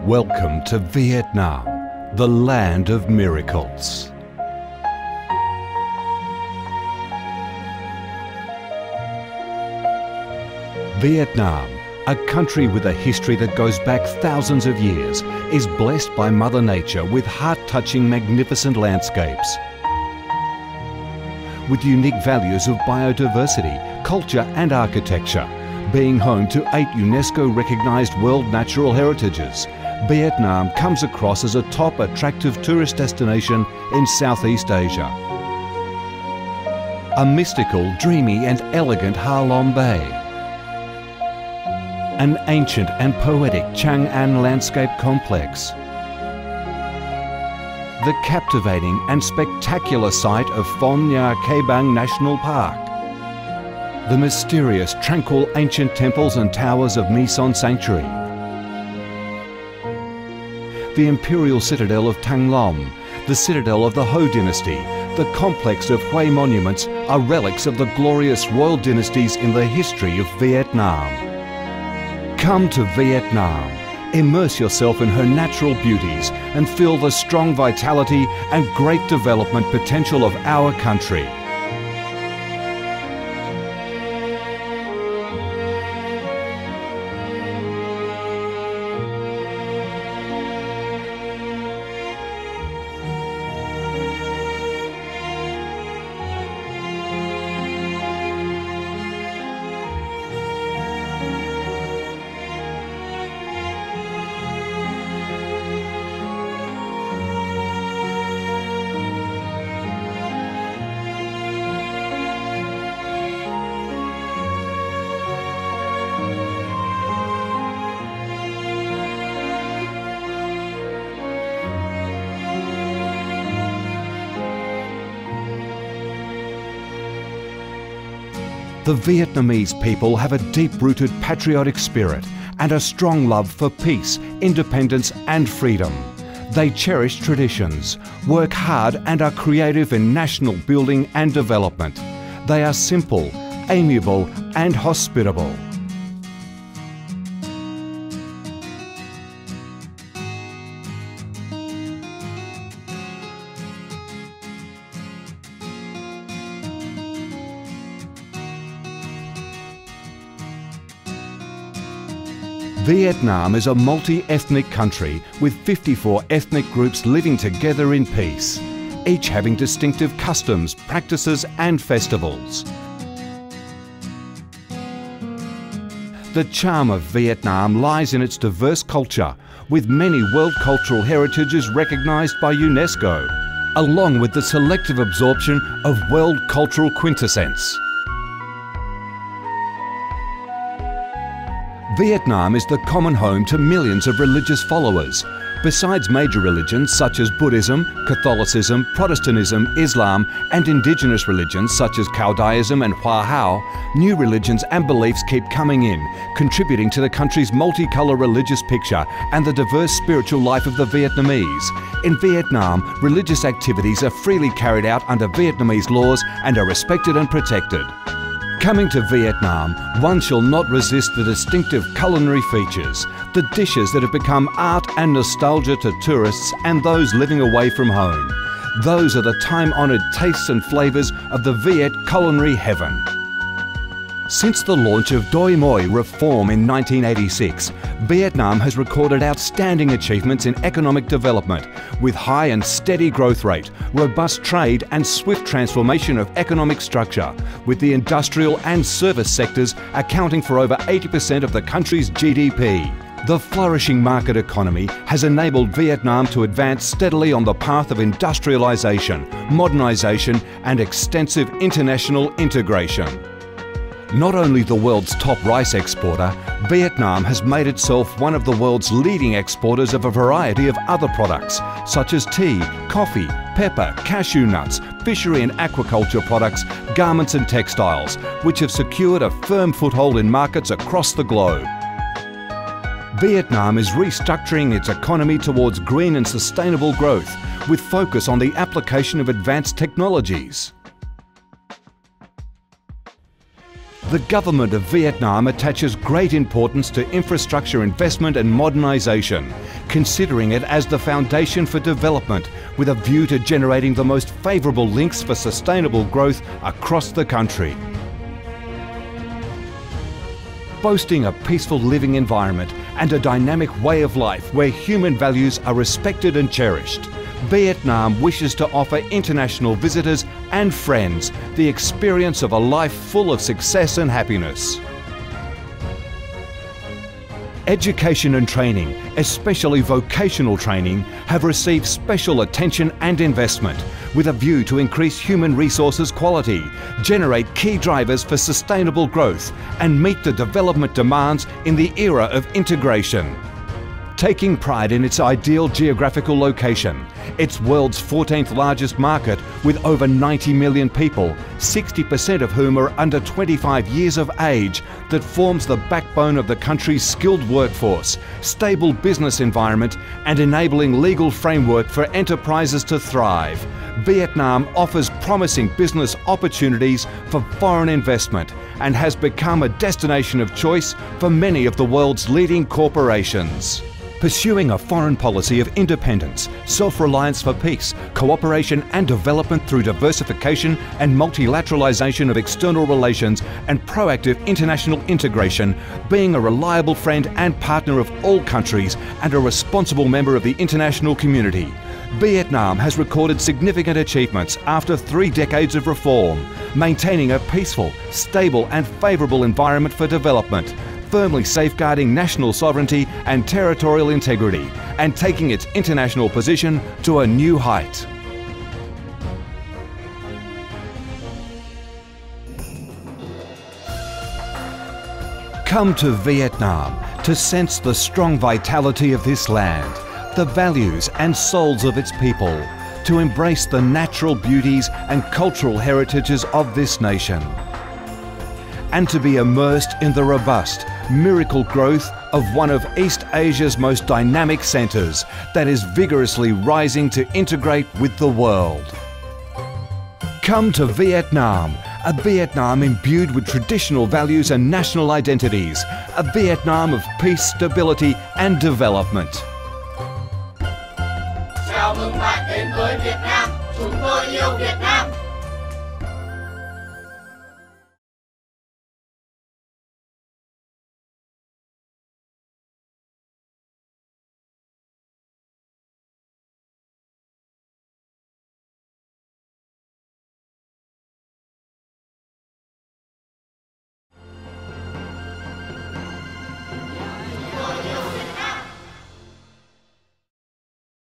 Welcome to Viet Nam, the land of miracles. Viet Nam, a country with a history that goes back thousands of years, is blessed by Mother Nature with heart-touching, magnificent landscapes. With unique values of biodiversity, culture and architecture, being home to 8 UNESCO-recognised World Natural Heritages, Vietnam comes across as a top attractive tourist destination in Southeast Asia. A mystical, dreamy and elegant Ha Long Bay. An ancient and poetic Chang An landscape complex. The captivating and spectacular site of Phong Nha Ke Bang National Park. The mysterious, tranquil ancient temples and towers of My Son Sanctuary. The imperial citadel of Thăng Long, the citadel of the Ho dynasty, the complex of Hue monuments are relics of the glorious royal dynasties in the history of Vietnam. Come to Vietnam, immerse yourself in her natural beauties and feel the strong vitality and great development potential of our country. The Vietnamese people have a deep-rooted patriotic spirit and a strong love for peace, independence and freedom. They cherish traditions, work hard and are creative in national building and development. They are simple, amiable and hospitable. Vietnam is a multi-ethnic country with 54 ethnic groups living together in peace, each having distinctive customs, practices and festivals. The charm of Vietnam lies in its diverse culture, with many World Cultural Heritages recognised by UNESCO, along with the selective absorption of World Cultural Quintessence. Vietnam is the common home to millions of religious followers. Besides major religions such as Buddhism, Catholicism, Protestantism, Islam and indigenous religions such as Taoism and Hoa Hao, new religions and beliefs keep coming in, contributing to the country's multicolour religious picture and the diverse spiritual life of the Vietnamese. In Vietnam, religious activities are freely carried out under Vietnamese laws and are respected and protected. Coming to Vietnam, one shall not resist the distinctive culinary features, the dishes that have become art and nostalgia to tourists and those living away from home. Those are the time-honoured tastes and flavours of the Viet culinary heaven. Since the launch of Doi Moi reform in 1986, Vietnam has recorded outstanding achievements in economic development, with high and steady growth rate, robust trade and swift transformation of economic structure, with the industrial and service sectors accounting for over 80% of the country's GDP. The flourishing market economy has enabled Vietnam to advance steadily on the path of industrialisation, modernisation and extensive international integration. Not only the world's top rice exporter, Vietnam has made itself one of the world's leading exporters of a variety of other products, such as tea, coffee, pepper, cashew nuts, fishery and aquaculture products, garments and textiles, which have secured a firm foothold in markets across the globe. Vietnam is restructuring its economy towards green and sustainable growth, with focus on the application of advanced technologies. The government of Vietnam attaches great importance to infrastructure investment and modernisation, considering it as the foundation for development with a view to generating the most favourable links for sustainable growth across the country. Boasting a peaceful living environment and a dynamic way of life where human values are respected and cherished, Vietnam wishes to offer international visitors and friends the experience of a life full of success and happiness. Education and training, especially vocational training, have received special attention and investment with a view to increase human resources quality, generate key drivers for sustainable growth and meet the development demands in the era of integration. Taking pride in its ideal geographical location, its world's 14th largest market with over 90 million people, 60% of whom are under 25 years of age, that forms the backbone of the country's skilled workforce, stable business environment and enabling legal framework for enterprises to thrive, Vietnam offers promising business opportunities for foreign investment and has become a destination of choice for many of the world's leading corporations. Pursuing a foreign policy of independence, self-reliance for peace, cooperation and development through diversification and multilateralization of external relations and proactive international integration, being a reliable friend and partner of all countries and a responsible member of the international community, Vietnam has recorded significant achievements after 3 decades of reform, maintaining a peaceful, stable and favourable environment for development, firmly safeguarding national sovereignty and territorial integrity, and taking its international position to a new height. Come to Vietnam to sense the strong vitality of this land, the values and souls of its people, to embrace the natural beauties and cultural heritages of this nation, and to be immersed in the robust, miracle growth of one of East Asia's most dynamic centres that is vigorously rising to integrate with the world. Come to Vietnam, a Vietnam imbued with traditional values and national identities, a Vietnam of peace, stability and development. Chào mừng bạn đến với Việt Nam, chúng tôi yêu Việt Nam.